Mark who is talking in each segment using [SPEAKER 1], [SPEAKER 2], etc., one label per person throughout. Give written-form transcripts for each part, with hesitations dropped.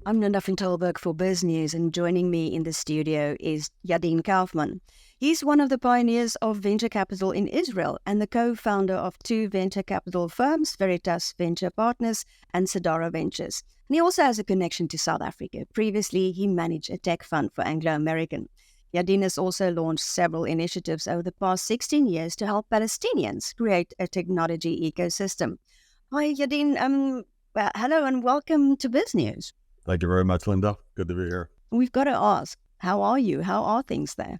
[SPEAKER 1] I'm Linda from Tilburg for Biznews, and joining me in the studio is Yadin Kaufmann. He's one of the pioneers of venture capital in Israel and the co-founder of two venture capital firms, Veritas Venture Partners and Sedara Ventures. And he also has a connection to South Africa. Previously, he managed a tech fund for Anglo-American. Yadin has also launched several initiatives over the past 16 years to help Palestinians create a technology ecosystem. Hi, Yadin. Hello and welcome to Biznews.
[SPEAKER 2] Thank you very much, Linda. Good to be here.
[SPEAKER 1] We've got to ask, how are you? How are things there?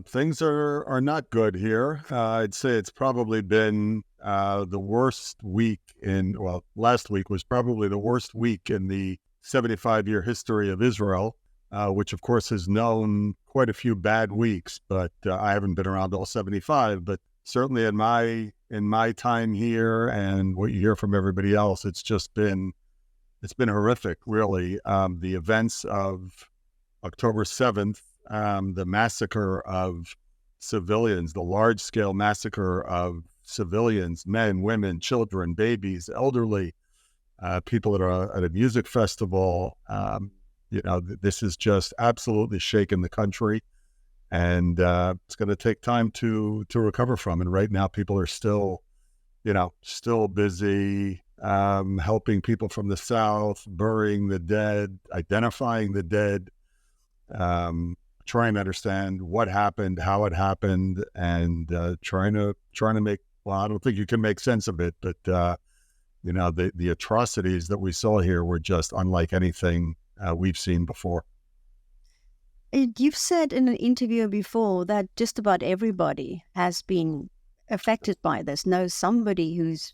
[SPEAKER 2] Things are not good here. I'd say it's probably been the worst week last week was probably the worst week in the 75-year history of Israel, which of course has known quite a few bad weeks, but I haven't been around all 75, but certainly in my time here and what you hear from everybody else, it's been horrific, really. The events of October 7th, the massacre of civilians, the large-scale massacre of civilians, men, women, children, babies, elderly, people at a music festival. This has just absolutely shaken the country, and it's going to take time to recover from. And right now, people are still busy helping people from the South, burying the dead, identifying the dead, trying to understand what happened, how it happened, and trying to make, I don't think you can make sense of it, but the atrocities that we saw here were just unlike anything we've seen before.
[SPEAKER 1] You've said in an interview before that just about everybody has been affected by this, knows somebody who's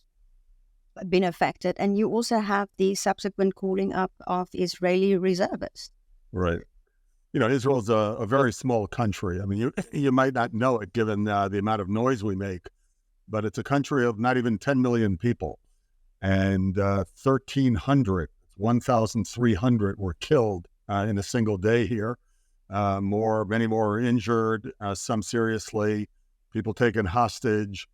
[SPEAKER 1] been affected, and you also have the subsequent calling up of Israeli reservists.
[SPEAKER 2] Right. Israel's a very small country. I mean, you might not know it given the amount of noise we make, but it's a country of not even 10 million people, and 1,300 were killed in a single day here. Many more are injured, some seriously, people taken hostage.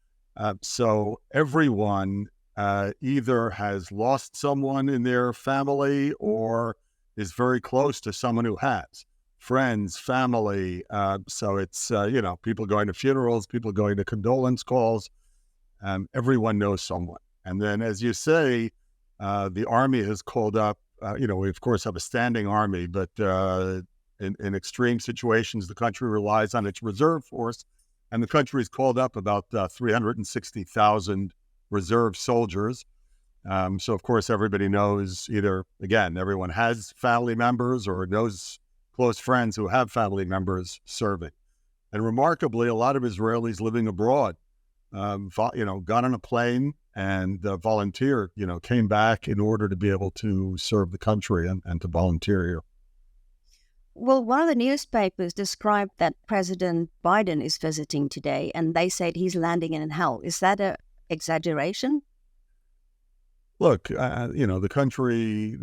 [SPEAKER 2] So everyone either has lost someone in their family or is very close to someone who has. Friends, family. So it's, people going to funerals, people going to condolence calls. Everyone knows someone. And then, as you say, the army has called up, we of course have a standing army, but in extreme situations, the country relies on its reserve force. And the country has called up about 360,000 reserve soldiers. So, of course, everybody knows everyone has family members or knows close friends who have family members serving. And remarkably, a lot of Israelis living abroad, got on a plane and volunteered, came back in order to be able to serve the country and to volunteer here.
[SPEAKER 1] Well, one of the newspapers described that President Biden is visiting today, and they said he's landing in hell. Is that an exaggeration?
[SPEAKER 2] Look, the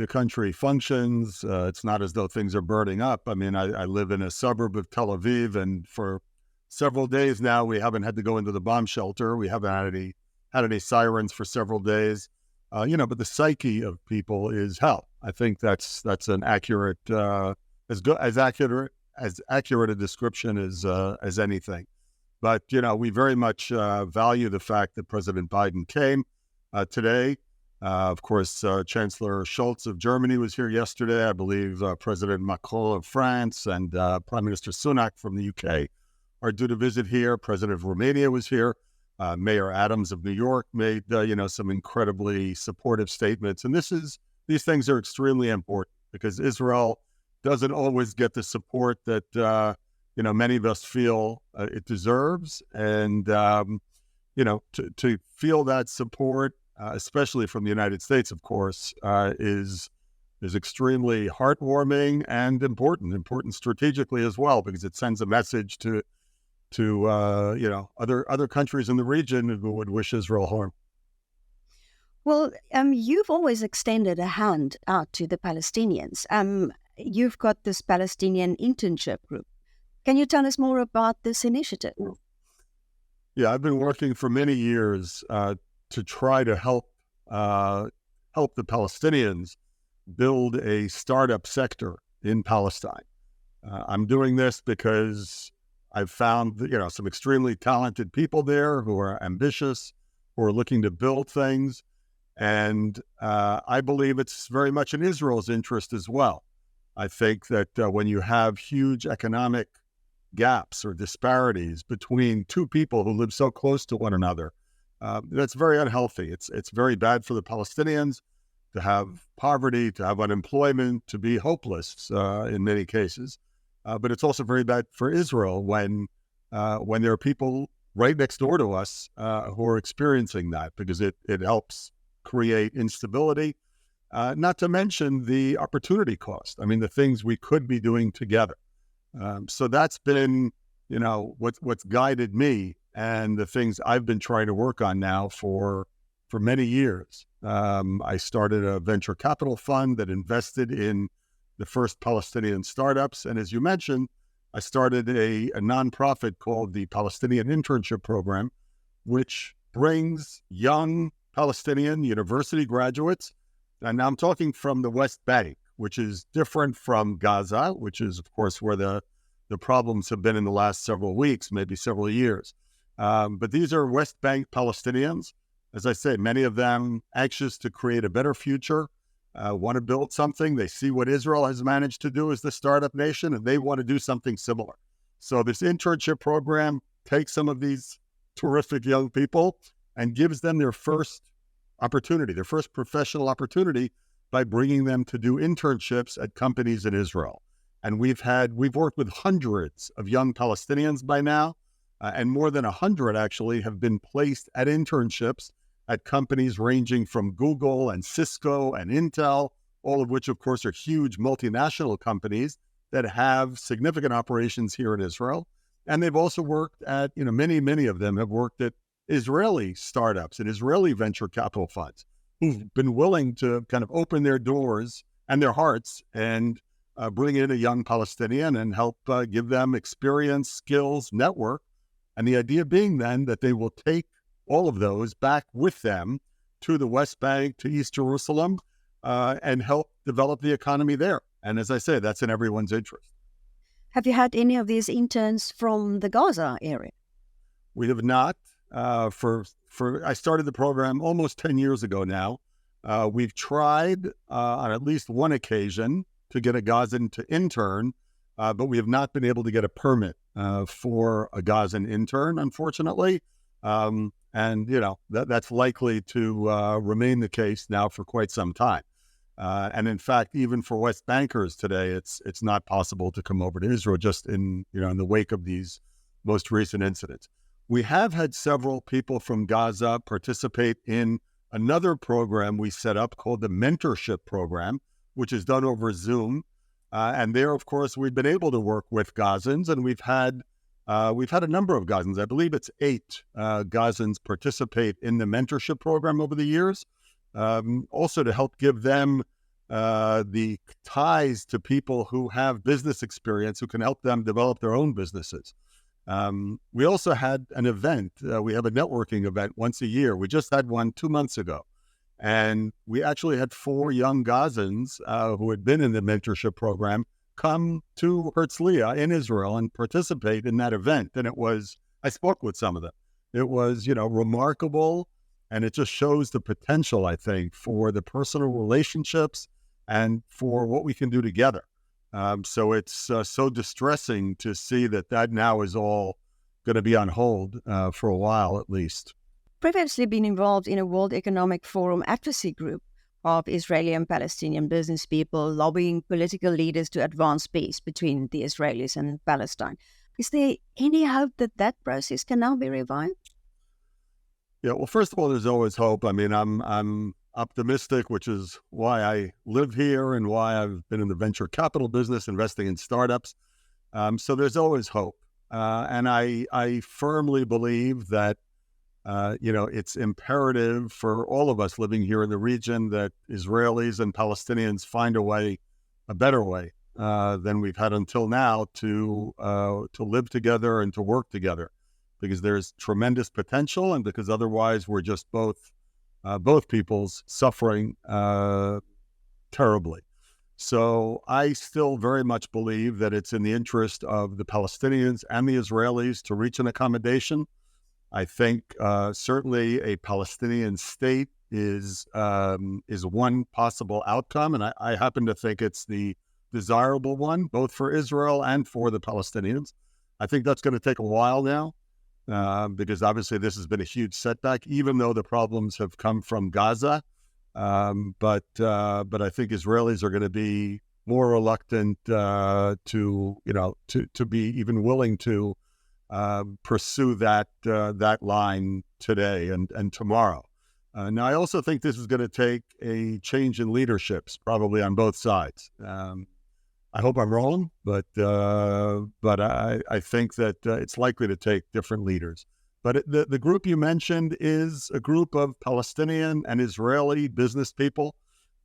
[SPEAKER 2] country functions. It's not as though things are burning up. I mean, I live in a suburb of Tel Aviv, and for several days now, we haven't had to go into the bomb shelter. We haven't had any sirens for several days. But the psyche of people is hell. I think that's an accurate, as accurate a description as anything. But we very much value the fact that President Biden came today. Of course, Chancellor Scholz of Germany was here yesterday. I believe President Macron of France and Prime Minister Sunak from the UK are due to visit here. President of Romania was here. Mayor Adams of New York made some incredibly supportive statements. And these things are extremely important because Israel doesn't always get the support that many of us feel it deserves. And to feel that support, especially from the United States, of course, is extremely heartwarming and important strategically as well, because it sends a message to other countries in the region who would wish Israel harm.
[SPEAKER 1] Well, you've always extended a hand out to the Palestinians. You've got this Palestinian internship group. Can you tell us more about this initiative?
[SPEAKER 2] Yeah, I've been working for many years to try to help help the Palestinians build a startup sector in Palestine. I'm doing this because I've found, some extremely talented people there who are ambitious, who are looking to build things. And I believe it's very much in Israel's interest as well. I think that when you have huge economic gaps or disparities between two people who live so close to one another, that's very unhealthy. It's very bad for the Palestinians to have poverty, to have unemployment, to be hopeless in many cases. But it's also very bad for Israel when there are people right next door to us who are experiencing that, because it helps create instability, not to mention the opportunity cost. I mean, the things we could be doing together. So that's been, what's guided me and the things I've been trying to work on now for many years. I started a venture capital fund that invested in the first Palestinian startups. And as you mentioned, I started a nonprofit called the Palestinian Internship Program, which brings young Palestinian university graduates. And now I'm talking from the West Bank, which is different from Gaza, which is, of course, where the problems have been in the last several weeks, maybe several years. But these are West Bank Palestinians. As I say, many of them anxious to create a better future, want to build something. They see what Israel has managed to do as the startup nation, and they want to do something similar. So this internship program takes some of these terrific young people and gives them their first opportunity, their first professional opportunity, by bringing them to do internships at companies in Israel. And we've worked with hundreds of young Palestinians by now, and more than 100 actually have been placed at internships at companies ranging from Google and Cisco and Intel, all of which, of course, are huge multinational companies that have significant operations here in Israel. And they've also worked at, many of them have worked at Israeli startups and Israeli venture capital funds who've been willing to kind of open their doors and their hearts and bring in a young Palestinian and help give them experience, skills, network. And the idea being then that they will take all of those back with them to the West Bank, to East Jerusalem, and help develop the economy there. And as I say, that's in everyone's interest.
[SPEAKER 1] Have you had any of these interns from the Gaza area?
[SPEAKER 2] We have not. I started the program almost 10 years ago now. We've tried on at least one occasion to get a Gazan to intern, but we have not been able to get a permit for a Gazan intern, unfortunately. That's likely to remain the case now for quite some time. And in fact, even for West Bankers today, it's not possible to come over to Israel just in the wake of these most recent incidents. We have had several people from Gaza participate in another program we set up called the mentorship program, which is done over Zoom. And there, of course, we've been able to work with Gazans, and we've had a number of Gazans. I believe it's 8 Gazans participate in the mentorship program over the years, also to help give them the ties to people who have business experience, who can help them develop their own businesses. We also had an event. We have a networking event once a year. We just had one 2 months ago. And we actually had 4 young Gazans who had been in the mentorship program come to Herzliya in Israel and participate in that event. And I spoke with some of them. It was, remarkable. And it just shows the potential, I think, for the personal relationships and for what we can do together. So it's so distressing to see that now is all going to be on hold for a while, at least.
[SPEAKER 1] Previously been involved in a World Economic Forum advocacy group of Israeli and Palestinian business people lobbying political leaders to advance peace between the Israelis and Palestine. Is there any hope that process can now be revived?
[SPEAKER 2] Yeah, well, first of all, there's always hope. I mean, I'm optimistic, which is why I live here and why I've been in the venture capital business, investing in startups. So there's always hope. And I firmly believe that it's imperative for all of us living here in the region that Israelis and Palestinians find a better way than we've had until now to live together and to work together, because there's tremendous potential, and because otherwise we're just both both peoples suffering terribly. So I still very much believe that it's in the interest of the Palestinians and the Israelis to reach an accommodation. I think certainly a Palestinian state is one possible outcome, and I happen to think it's the desirable one, both for Israel and for the Palestinians. I think that's going to take a while now, because obviously this has been a huge setback, even though the problems have come from Gaza. But I think Israelis are going to be more reluctant to be even willing to pursue that line today and tomorrow. Now, I also think this is going to take a change in leaderships, probably on both sides. I hope I'm wrong, but I think that it's likely to take different leaders. But the group you mentioned is a group of Palestinian and Israeli business people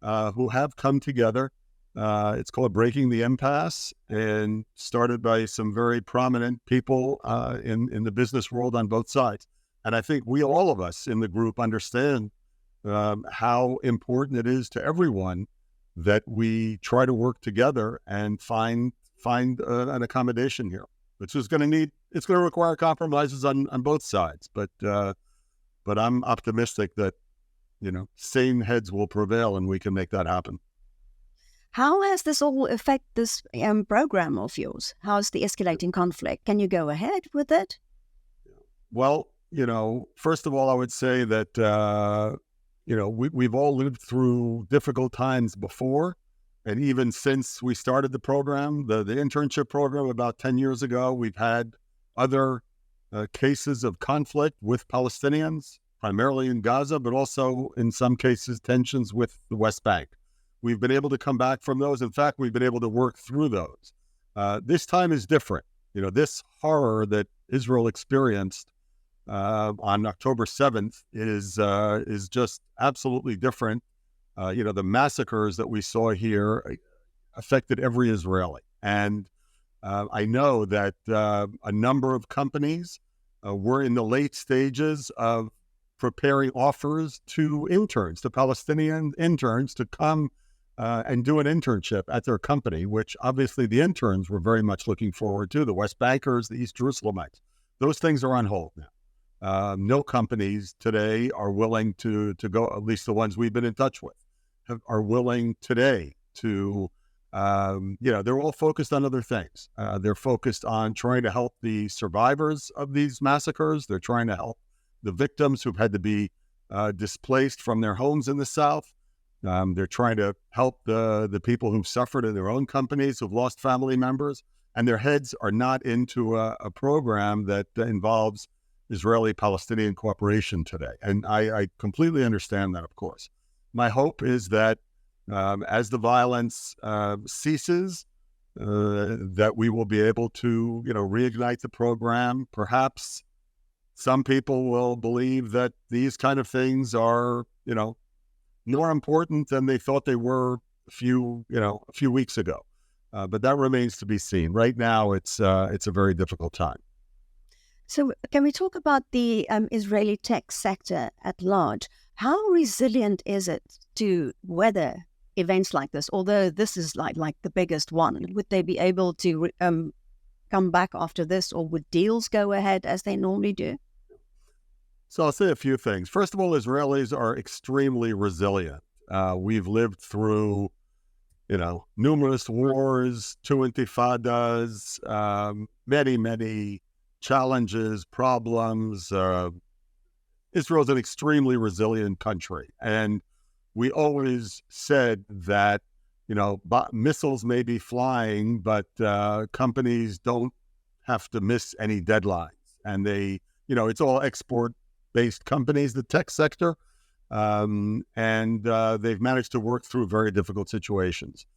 [SPEAKER 2] who have come together. It's called Breaking the Impasse, and started by some very prominent people in the business world on both sides. And I think all of us in the group understand how important it is to everyone that we try to work together and find an accommodation here, which is going to require compromises on both sides. But I'm optimistic that, sane heads will prevail and we can make that happen.
[SPEAKER 1] How has this all affect this program of yours? How's the escalating conflict? Can you go ahead with it?
[SPEAKER 2] Well, first of all, I would say that, we've all lived through difficult times before. And even since we started the program, the internship program about 10 years ago, we've had other cases of conflict with Palestinians, primarily in Gaza, but also in some cases tensions with the West Bank. We've been able to come back from those. In fact, we've been able to work through those. This time is different. This horror that Israel experienced on October 7th is just absolutely different. The massacres that we saw here affected every Israeli. And I know that a number of companies were in the late stages of preparing offers to interns, to Palestinian interns, to come and do an internship at their company, which obviously the interns were very much looking forward to, the West Bankers, the East Jerusalemites. Those things are on hold now. No companies today are willing to go, at least the ones we've been in touch with, are willing today to, they're all focused on other things. They're focused on trying to help the survivors of these massacres. They're trying to help the victims who've had to be displaced from their homes in the South. They're trying to help the people who've suffered in their own companies, who've lost family members, and their heads are not into a program that involves Israeli-Palestinian cooperation today. And I completely understand that, of course. My hope is that as the violence ceases, that we will be able to, reignite the program. Perhaps some people will believe that these kind of things are, more important than they thought they were a few weeks ago. But that remains to be seen. Right now, it's a very difficult time.
[SPEAKER 1] So can we talk about the Israeli tech sector at large? How resilient is it to weather events like this? Although this is like the biggest one, would they be able to come back after this, or would deals go ahead as they normally do?
[SPEAKER 2] So I'll say a few things. First of all, Israelis are extremely resilient. We've lived through, numerous wars, 2 intifadas, many challenges, problems. Israel's an extremely resilient country. And we always said that, missiles may be flying, but companies don't have to miss any deadlines. And they, it's all export-based companies, the tech sector, and they've managed to work through very difficult situations.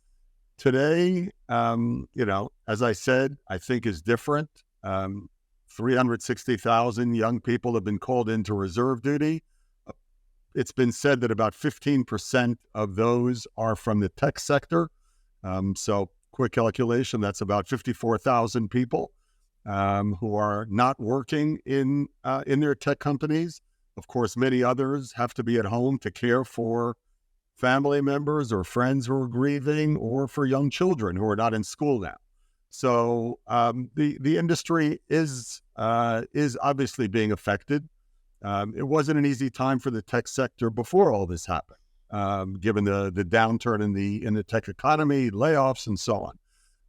[SPEAKER 2] Today, as I said, I think is different. 360,000 young people have been called into reserve duty. It's been said that about 15% of those are from the tech sector. So quick calculation, that's about 54,000 people who are not working in their tech companies. Of course, many others have to be at home to care for family members or friends who are grieving, or for young children who are not in school now. So the industry is obviously being affected. It wasn't an easy time for the tech sector before all this happened, given the downturn in the tech economy, layoffs, and so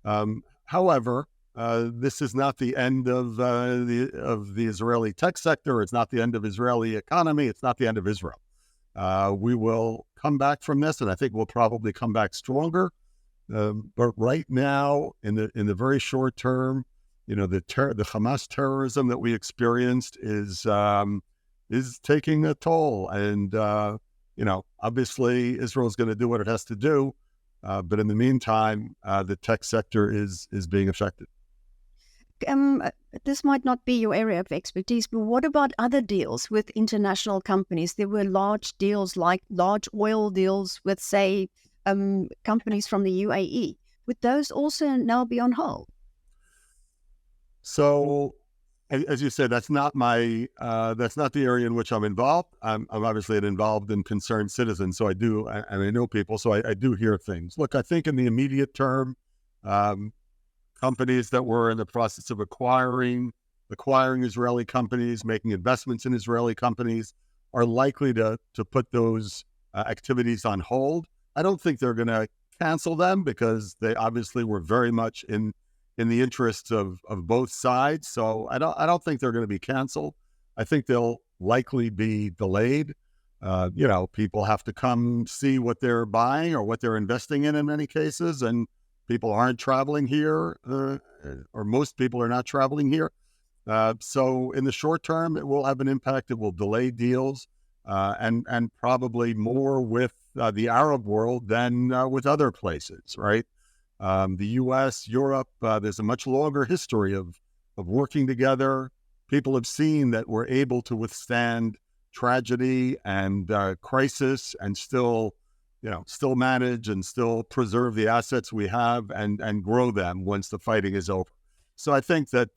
[SPEAKER 2] on. However, this is not the end of the Israeli tech sector. It's not the end of Israeli economy. It's not the end of Israel. We will come back from this, and I think we'll probably come back stronger. But right now, in the very short term, the Hamas terrorism that we experienced is taking a toll, and obviously Israel is going to do what it has to do. But in the meantime, the tech sector is being affected.
[SPEAKER 1] This might not be your area of expertise, but what about other deals with international companies? There were large deals, like large oil deals with, say, companies from the UAE. Would those also now be on hold?
[SPEAKER 2] So, as you said, that's not the area in which I'm involved. I'm obviously an involved and concerned citizen, so I know people, so I do hear things. Look, I think in the immediate term, companies that were in the process of acquiring Israeli companies, making investments in Israeli companies, are likely to put those activities on hold. I don't think they're going to cancel them, because they obviously were very much in the interests of both sides. So I don't think they're going to be canceled. I think they'll likely be delayed. People have to come see what they're buying or what they're investing in many cases, and people aren't traveling here, or most people are not traveling here. So in the short term, it will have an impact. It will delay deals, and probably more with the Arab world than with other places, right? The U.S., Europe, there's a much longer history of working together. People have seen that we're able to withstand tragedy and crisis and still manage and still preserve the assets we have and grow them once the fighting is over. So I think that,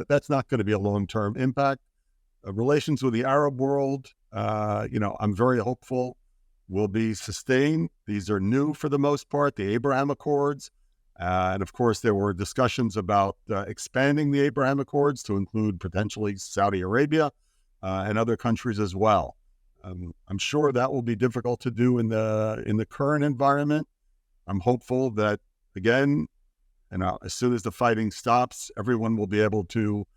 [SPEAKER 2] that's not going to be a long-term impact. Relations with the Arab world, I'm very hopeful will be sustained. These are new for the most part, the Abraham Accords. And of course, there were discussions about expanding the Abraham Accords to include potentially Saudi Arabia and other countries as well. I'm sure that will be difficult to do in the current environment. I'm hopeful that, again, as soon as the fighting stops, everyone will be able to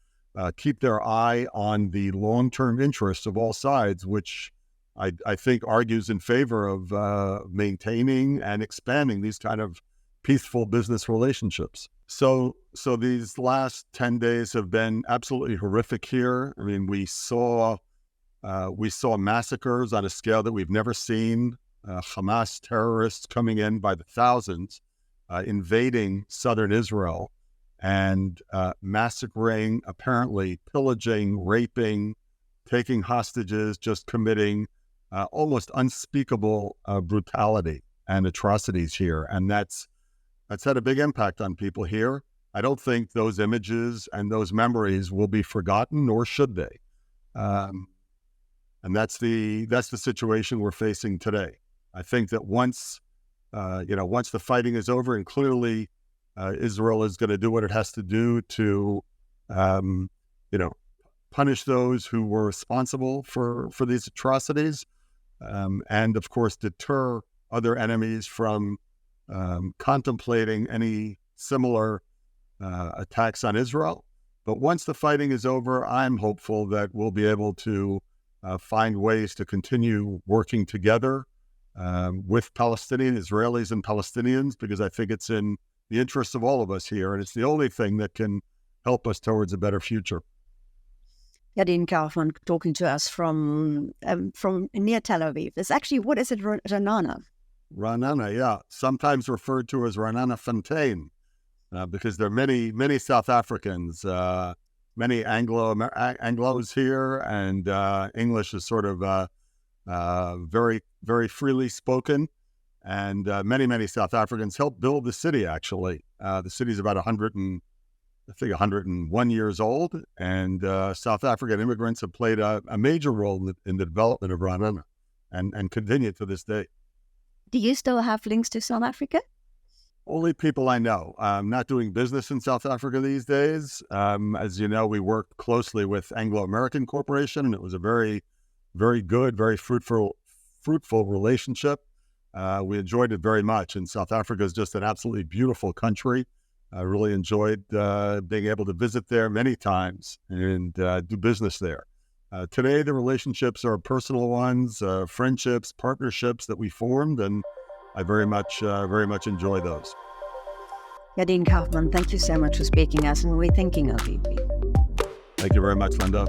[SPEAKER 2] keep their eye on the long-term interests of all sides, which I think argues in favor of maintaining and expanding these kind of peaceful business relationships. So these last 10 days have been absolutely horrific here. I mean, we saw massacres on a scale that we've never seen. Hamas terrorists coming in by the thousands, invading southern Israel and massacring, apparently pillaging, raping, taking hostages, just committing almost unspeakable brutality and atrocities here. And that's had a big impact on people here. I don't think those images and those memories will be forgotten, nor should they. And that's the situation we're facing today. I think that once the fighting is over, and clearly Israel is going to do what it has to do to, punish those who were responsible for these atrocities, and of course deter other enemies from contemplating any similar attacks on Israel. But once the fighting is over, I'm hopeful that we'll be able to find ways to continue working together with Israelis and Palestinians, because I think it's in the interests of all of us here, and it's the only thing that can help us towards a better future.
[SPEAKER 1] Yadin Kaufmann talking to us from near Tel Aviv. It's actually, what is it, Ra'anana?
[SPEAKER 2] Ra'anana, yeah. Sometimes referred to as Ra'anana Fontaine, because there are many South Africans, many Anglos here, and English is sort of very, very freely spoken. And many South Africans helped build the city, actually. The city is about 100 I think, 101 years old. And South African immigrants have played a major role in the development of Ranana and continue to this day.
[SPEAKER 1] Do you still have links to South Africa?
[SPEAKER 2] Only people I know. I'm not doing business in South Africa these days. As you know, we worked closely with Anglo-American Corporation, and it was a very, very good, very fruitful relationship. We enjoyed it very much, and South Africa is just an absolutely beautiful country. I really enjoyed being able to visit there many times and do business there. Today, the relationships are personal ones, friendships, partnerships that we formed, and I very much enjoy those.
[SPEAKER 1] Yadin Kaufmann, thank you so much for speaking to us, and we're thinking of you.
[SPEAKER 2] Thank you very much, Linda.